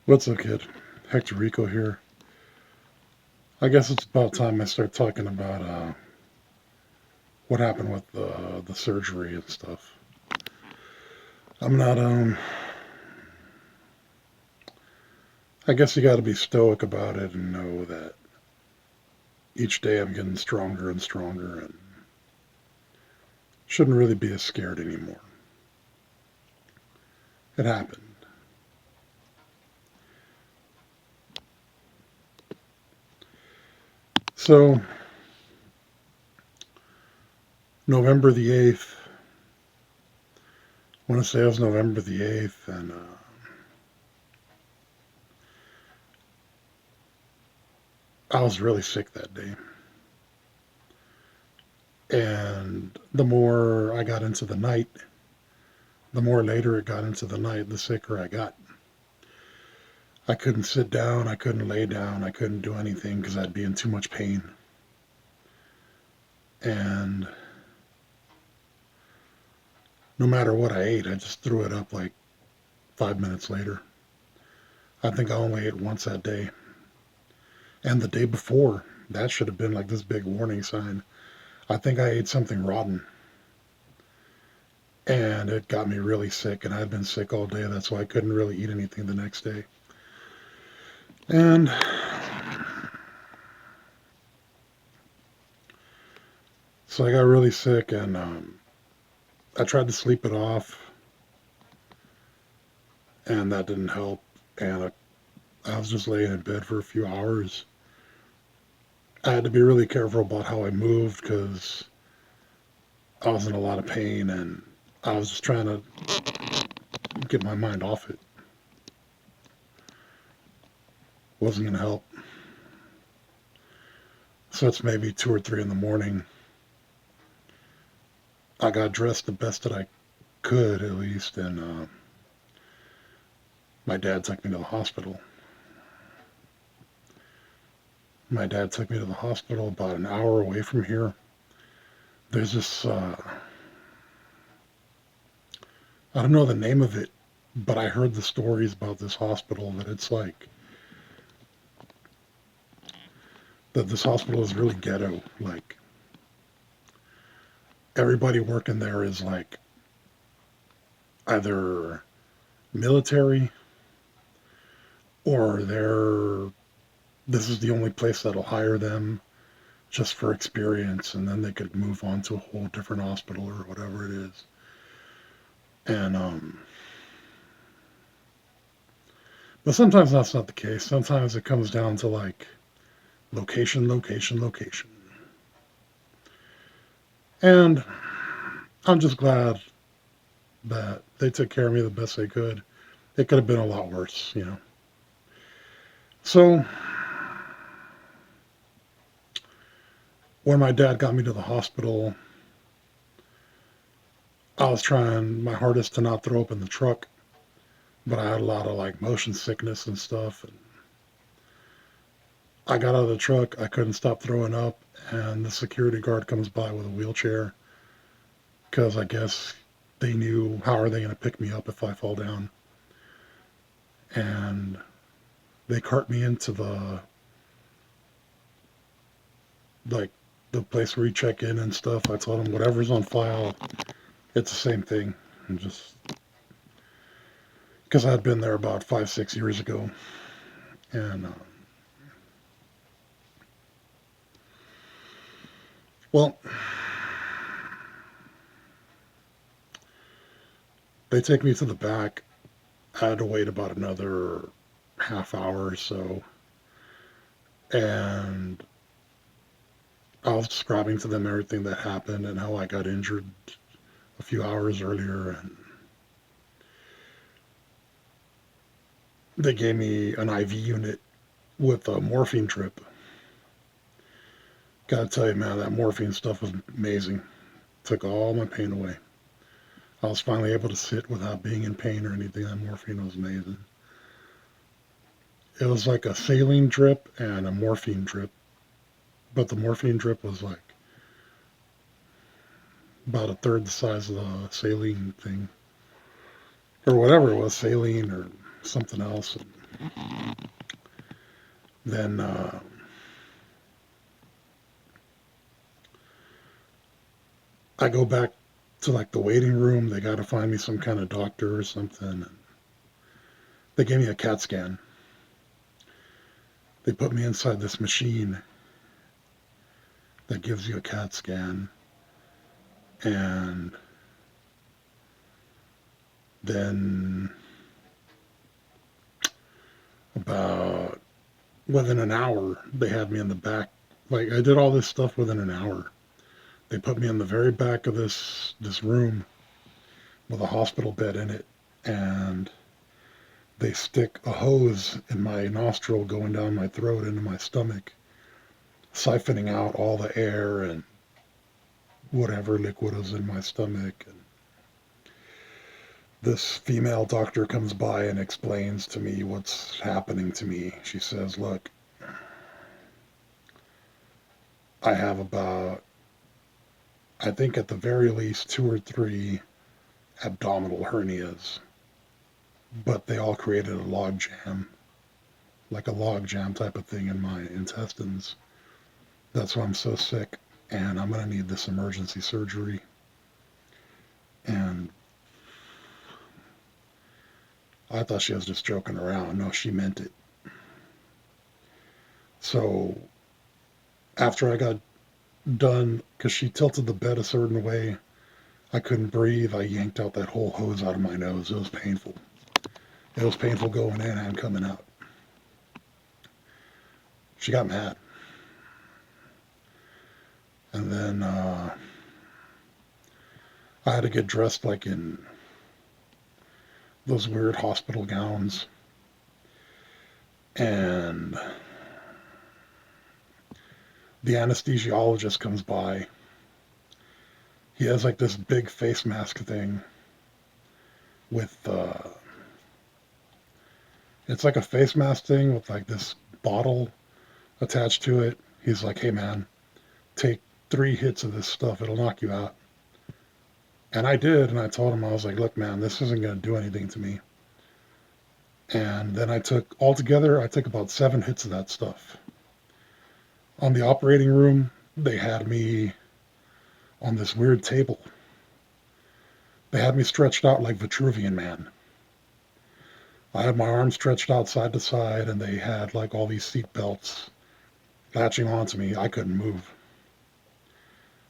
What's up, kid? Hector Rico here. I guess it's about time I start talking about what happened with the surgery and stuff. I'm not. I guess you got to be stoic about it and know that each day I'm getting stronger and stronger, and shouldn't really be as scared anymore. It happened. So November the 8th. I want to say it was November the 8th, and I was really sick that day. And the more I got into the night, the more later it got into the night, the sicker I got. I couldn't sit down, I couldn't lay down, I couldn't do anything because I'd be in too much pain. And no matter what I ate, I just threw it up like 5 minutes later. I think I only ate once that day. And the day before, that should have been like this big warning sign. I think I ate something rotten. And it got me really sick, and I'd been sick all day. That's why I couldn't really eat anything the next day. And so I got really sick, and I tried to sleep it off, and that didn't help. And I was just laying in bed for a few hours. I had to be really careful about how I moved because I was in a lot of pain, and I was just trying to get my mind off it. Wasn't going to help. So it's maybe 2 or 3 in the morning. I got dressed the best that I could, at least, and my dad took me to the hospital. My dad took me to the hospital about an hour away from here. There's this, I don't know the name of it, but I heard the stories about this hospital that it's like, that this hospital is really ghetto. Like, everybody working there is like either military or this is the only place that'll hire them just for experience, and then they could move on to a whole different hospital or whatever it is. And but sometimes that's not the case. Sometimes it comes down to like location, location, location. And I'm just glad that they took care of me the best they could. It could have been a lot worse, you know. So when my dad got me to the hospital, I was trying my hardest to not throw up in the truck, but I had a lot of like motion sickness and stuff. And I got out of the truck, I couldn't stop throwing up, and the security guard comes by with a wheelchair because I guess they knew how are they going to pick me up if I fall down. And they cart me into like the place where you check in and stuff. I told them whatever's on file, it's the same thing. And just because I'd been there about 5, 6 years ago, and well, they take me to the back. I had to wait about another half hour or so, and I was describing to them everything that happened and how I got injured a few hours earlier, and they gave me an IV unit with a morphine drip. Gotta tell you, man, that morphine stuff was amazing. Took all my pain away. I was finally able to sit without being in pain or anything. That morphine was amazing. It was like a saline drip and a morphine drip, but the morphine drip was like about a third the size of the saline thing, or whatever it was, saline or something else. And then I go back to like the waiting room. They got to find me some kind of doctor or something. And they gave me a CAT scan. They put me inside this machine that gives you a CAT scan. And then about within an hour, they had me in the back. Like I did all this stuff within an hour. They put me in the very back of this room with a hospital bed in it, and they stick a hose in my nostril going down my throat into my stomach, siphoning out all the air and whatever liquid is in my stomach. And this female doctor comes by and explains to me what's happening to me. She says, look, I have about, I think at the very least 2 or 3 abdominal hernias, but they all created a log jam, like a log jam type of thing in my intestines. That's why I'm so sick, and I'm going to need this emergency surgery. And I thought she was just joking around. No, she meant it. So after I got done, because she tilted the bed a certain way, I couldn't breathe. I yanked out that whole hose out of my nose. It was painful. It was painful going in and coming out. She got mad. And then I had to get dressed like in those weird hospital gowns. And the anesthesiologist comes by. He has like this big face mask thing with, it's like a face mask thing with like this bottle attached to it. He's like, hey man, take 3 hits of this stuff. It'll knock you out. And I did. And I told him, I was like, look, man, this isn't going to do anything to me. And then I took about 7 hits of that stuff. On the operating room, they had me on this weird table. They had me stretched out like Vitruvian Man. I had my arms stretched out side to side, and they had like all these seat belts latching onto me. I couldn't move.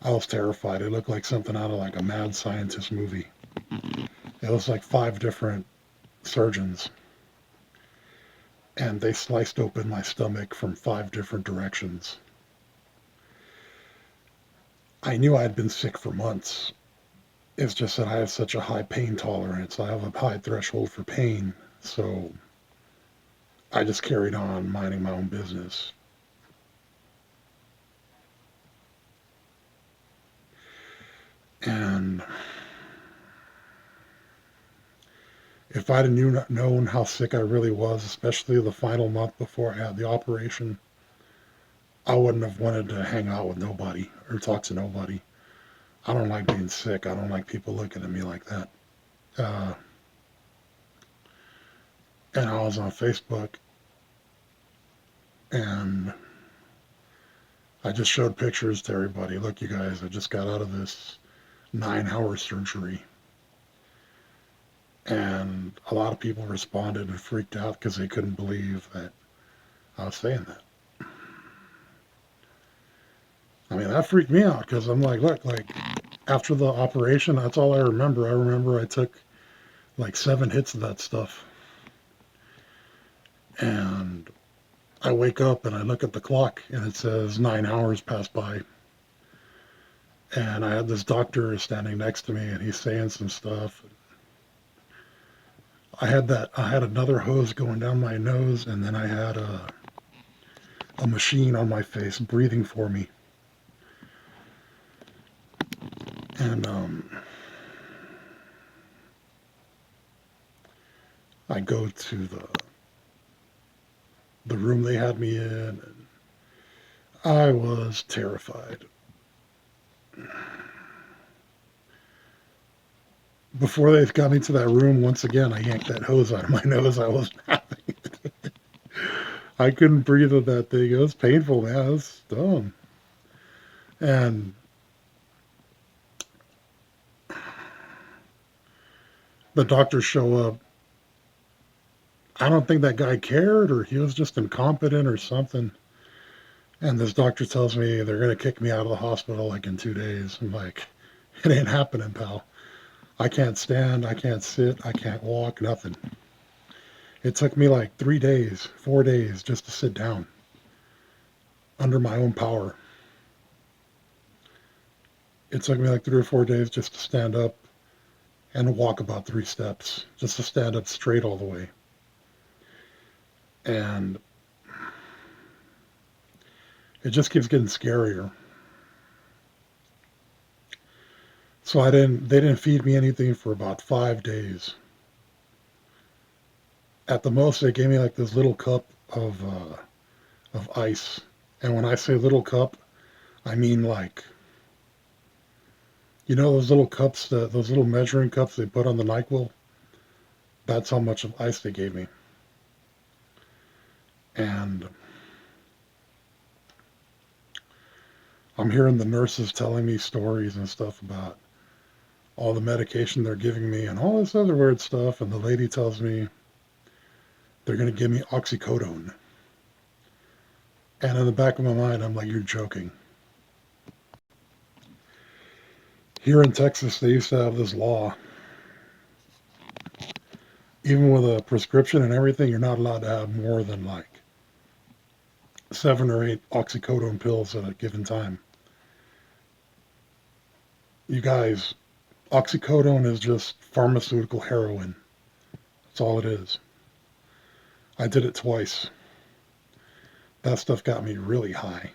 I was terrified. It looked like something out of like a mad scientist movie. It was like 5 different surgeons, and they sliced open my stomach from 5 different directions. I knew I had been sick for months. It's just that I have such a high pain tolerance. I have a high threshold for pain, so I just carried on minding my own business. And if I'd have known how sick I really was, especially the final month before I had the operation, I wouldn't have wanted to hang out with nobody or talk to nobody. I don't like being sick. I don't like people looking at me like that. And I was on Facebook, and I just showed pictures to everybody. Look, you guys, I just got out of this 9-hour surgery. And a lot of people responded and freaked out because they couldn't believe that I was saying that. I mean, that freaked me out because I'm like, look, like after the operation, that's all I remember. I remember I took like 7 hits of that stuff. And I wake up and I look at the clock and it says 9 hours passed by. And I had this doctor standing next to me and he's saying some stuff. I had another hose going down my nose, and then I had a machine on my face breathing for me. And I go to the room they had me in, and I was terrified. Before they got me to that room, once again, I yanked that hose out of my nose. I was I couldn't breathe with that thing. It was painful, man. It was dumb. And the doctors show up. I don't think that guy cared, or he was just incompetent or something. And this doctor tells me they're going to kick me out of the hospital like in 2 days. I'm like, it ain't happening, pal. I can't stand, I can't sit, I can't walk, nothing. It took me like 3 days, 4 days just to sit down under my own power. It took me like 3 or 4 days just to stand up and walk about 3 steps, just to stand up straight all the way. And it just keeps getting scarier. So they didn't feed me anything for about 5 days. At the most, they gave me like this little cup of ice. And when I say little cup, I mean like, you know those little cups, those little measuring cups they put on the NyQuil? That's how much of ice they gave me. And I'm hearing the nurses telling me stories and stuff about all the medication they're giving me and all this other weird stuff. And the lady tells me they're going to give me oxycodone. And in the back of my mind, I'm like, you're joking. Here in Texas, they used to have this law. Even with a prescription and everything, you're not allowed to have more than like 7 or 8 oxycodone pills at a given time. You guys, oxycodone is just pharmaceutical heroin. That's all it is. I did it twice. That stuff got me really high.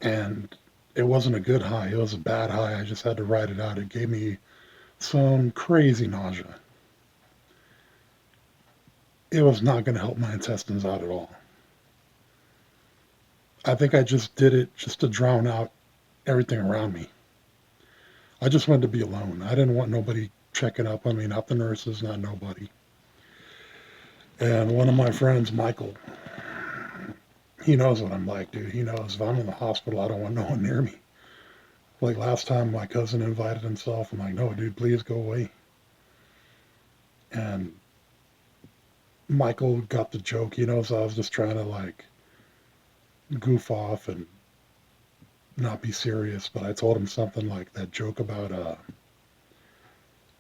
And it wasn't a good high. It was a bad high. I just had to ride it out. It gave me some crazy nausea. It was not going to help my intestines out at all. I think I just did it just to drown out everything around me. I just wanted to be alone. I didn't want nobody checking up on me, not the nurses, not nobody. And one of my friends, Michael, he knows what I'm like, dude. He knows if I'm in the hospital, I don't want no one near me. Like last time, my cousin invited himself. I'm like, no, dude, please go away. And Michael got the joke. He knows I was just trying to like goof off and not be serious. But I told him something like that joke about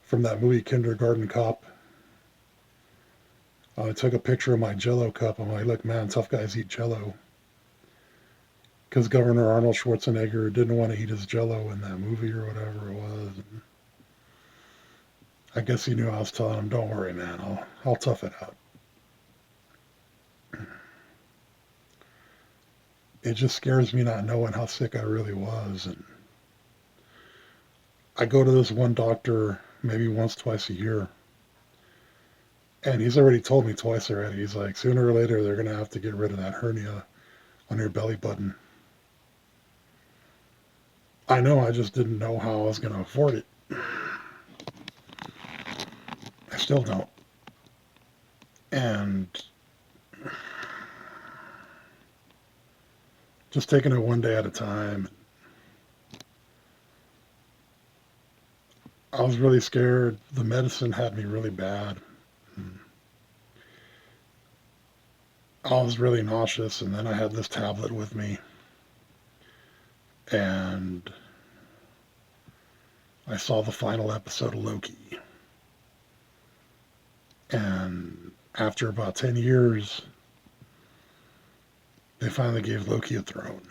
from that movie Kindergarten Cop. I took a picture of my Jello cup. I'm like, look, man, tough guys eat Jello. Because Governor Arnold Schwarzenegger didn't want to eat his Jello in that movie or whatever it was. And I guess he knew I was telling him, don't worry, man, I'll tough it out. It just scares me not knowing how sick I really was. And I go to this one doctor maybe once, twice a year. And he's already told me twice already. He's like, sooner or later, they're going to have to get rid of that hernia on your belly button. I know, I just didn't know how I was going to afford it. I still don't. And just taking it one day at a time. I was really scared. The medicine had me really bad. I was really nauseous, and then I had this tablet with me. And I saw the final episode of Loki. And after about 10 years, they finally gave Loki a throne.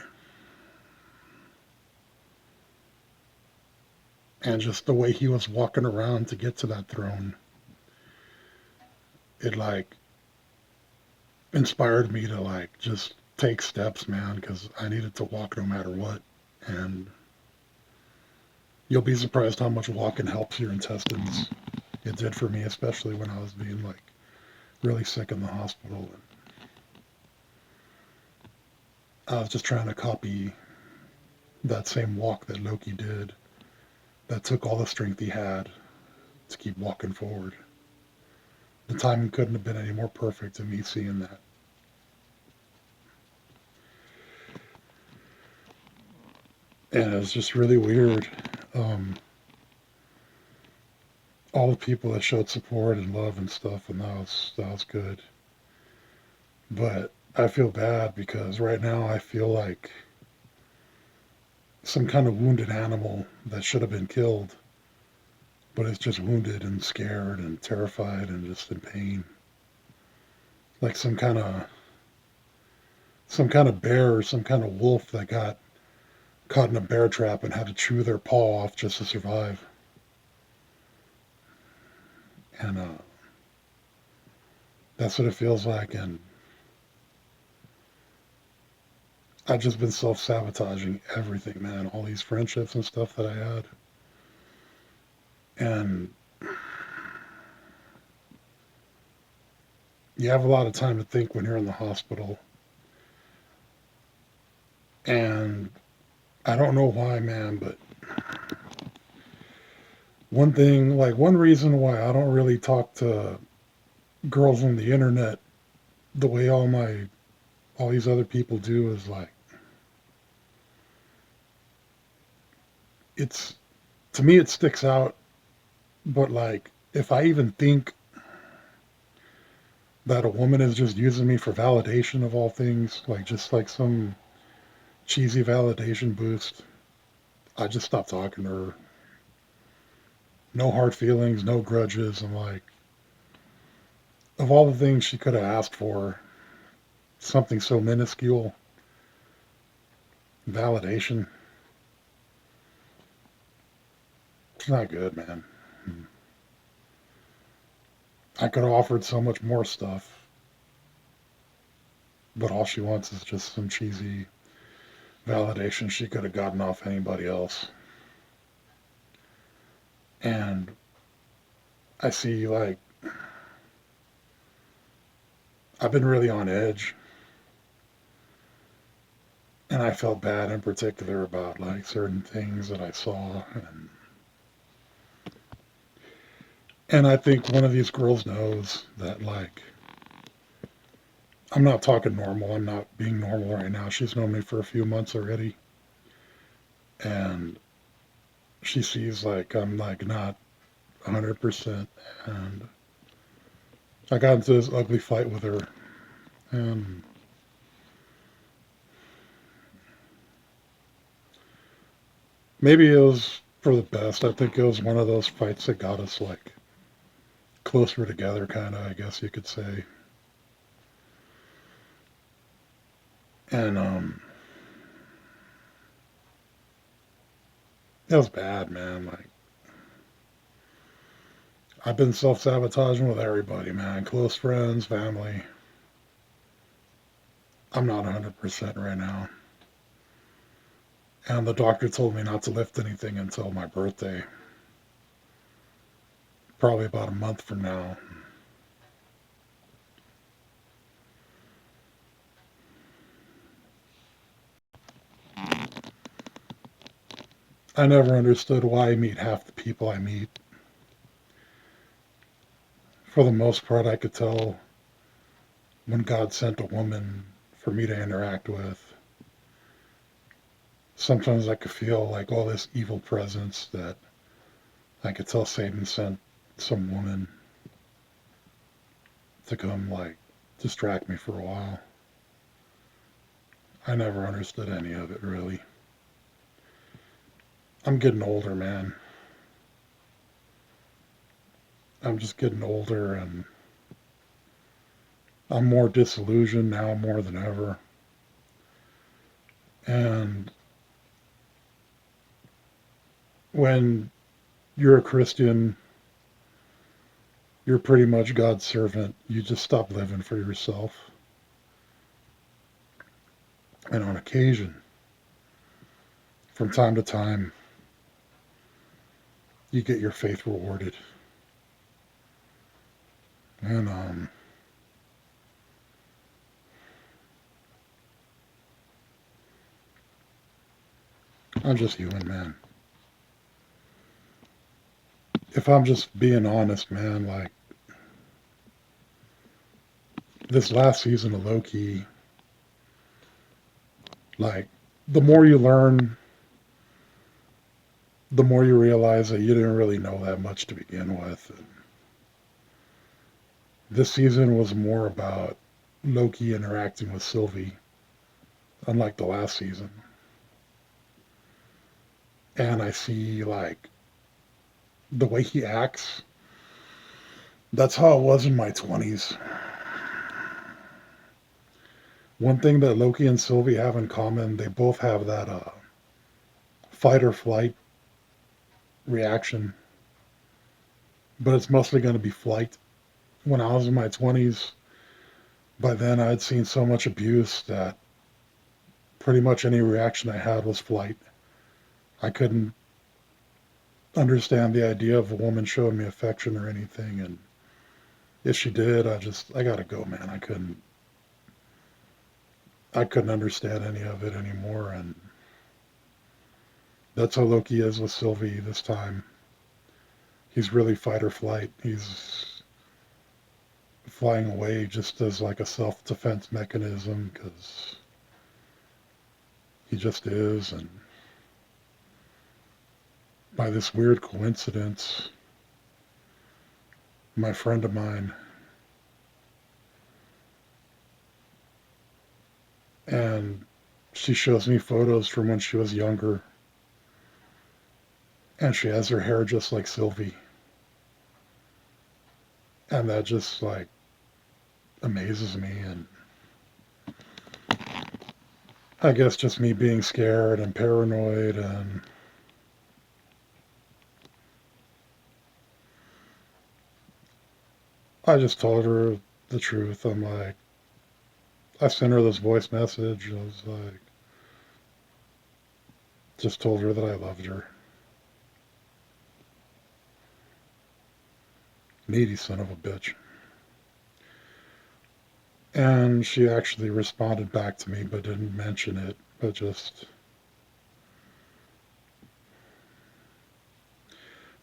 And just the way he was walking around to get to that throne, it like inspired me to like just take steps, man, because I needed to walk no matter what. And you'll be surprised how much walking helps your intestines. It did for me, especially when I was being like really sick in the hospital. And I was just trying to copy that same walk that Loki did, that took all the strength he had to keep walking forward. The timing couldn't have been any more perfect to me seeing that. And it was just really weird. Um, all the people that showed support and love and stuff, and that was good. But I feel bad because right now I feel like some kind of wounded animal that should have been killed, but it's just wounded and scared and terrified and just in pain. Like some kind of bear or some kind of wolf that got caught in a bear trap and had to chew their paw off just to survive. And that's what it feels like. And I've just been self-sabotaging everything, man. All these friendships and stuff that I had. And you have a lot of time to think when you're in the hospital. And I don't know why, man, but one reason why I don't really talk to girls on the internet the way all these other people do is like, it's, to me, it sticks out. But like, if I even think that a woman is just using me for validation of all things, like just like some cheesy validation boost, I just stop talking to her. No hard feelings, no grudges. I'm like, of all the things she could have asked for, something so minuscule, validation, it's not good, man. I could have offered so much more stuff, but all she wants is just some cheesy validation she could have gotten off anybody else. And I see, like, I've been really on edge, and I felt bad in particular about like certain things that I saw, and I think one of these girls knows that, like, I'm not talking normal. I'm not being normal right now. She's known me for a few months already, and she sees like I'm like not 100%. And I got into this ugly fight with her, and maybe it was for the best. I think it was one of those fights that got us like closer together, kind of, I guess you could say. And it was bad, man. Like, I've been self-sabotaging with everybody, man. Close friends, family. I'm not 100% right now. And the doctor told me not to lift anything until my birthday, probably about a month from now. I never understood why I meet half the people I meet. For the most part, I could tell when God sent a woman for me to interact with. Sometimes I could feel like all this evil presence that I could tell Satan sent some woman to come, like, distract me for a while. I never understood any of it, really. I'm getting older, man. I'm just getting older, and I'm more disillusioned now more than ever. And when you're a Christian, you're pretty much God's servant. You just stop living for yourself. And on occasion, from time to time, you get your faith rewarded. And I'm just human, man. if I'm just being honest, man, like this last season of Loki, like the more you learn, the more you realize that you didn't really know that much to begin with. And this season was more about Loki interacting with Sylvie, unlike the last season. And I see like the way he acts. That's how it was in my 20s. One thing that Loki and Sylvie have in common, they both have that fight or flight reaction, but it's mostly going to be flight. When I was in my 20s, by then I'd seen so much abuse that pretty much any reaction I had was flight. I couldn't understand the idea of a woman showing me affection or anything, and if she did, I gotta go, man. I couldn't understand any of it anymore, and that's how Loki is with Sylvie this time. He's really fight or flight. He's flying away just as like a self-defense mechanism because he just is. And by this weird coincidence, my friend of mine, and she shows me photos from when she was younger, and she has her hair just like Sylvie. And that just like amazes me. And I guess just me being scared and paranoid, and I just told her the truth. I'm like, I sent her this voice message. I was like, just told her that I loved her. Needy son of a bitch. And she actually responded back to me, but didn't mention it. But just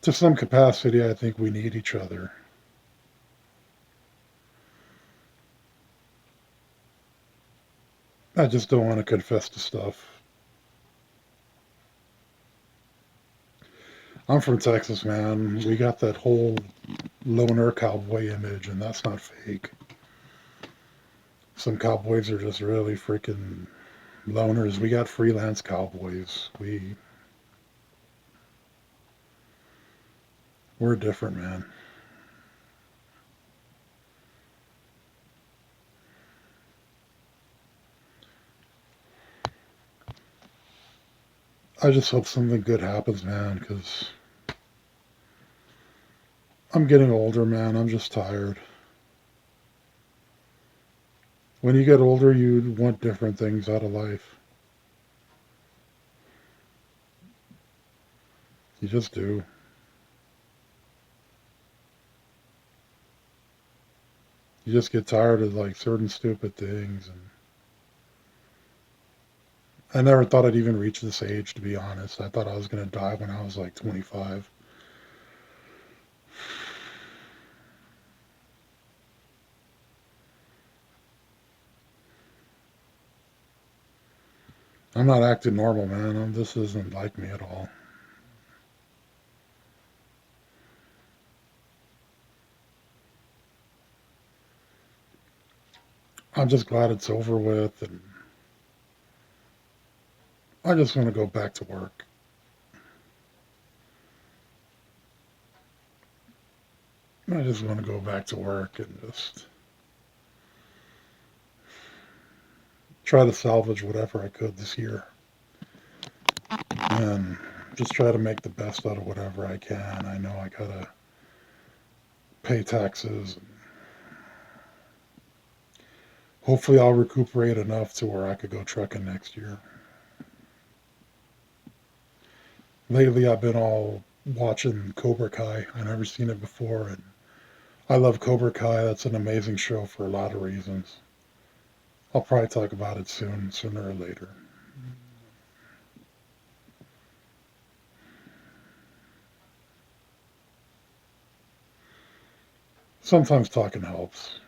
to some capacity, I think we need each other. I just don't want to confess to stuff. I'm from Texas, man. We got that whole loner cowboy image, and that's not fake. Some cowboys are just really freaking loners. We got freelance cowboys. We're different, man. I just hope something good happens, man, because I'm getting older, man. I'm just tired. When you get older, you want different things out of life. You just do. You just get tired of like certain stupid things. And I never thought I'd even reach this age, to be honest. I thought I was going to die when I was like 25. I'm not acting normal, man. This isn't like me at all. I'm just glad it's over with, and I just want to go back to work. I just want to go back to work and just try to salvage whatever I could this year. And just try to make the best out of whatever I can. I know I gotta pay taxes. Hopefully, I'll recuperate enough to where I could go trucking next year. Lately, I've been all watching Cobra Kai. I never seen it before, and I love Cobra Kai. That's an amazing show for a lot of reasons. I'll probably talk about it soon, sooner or later. sometimes talking helps.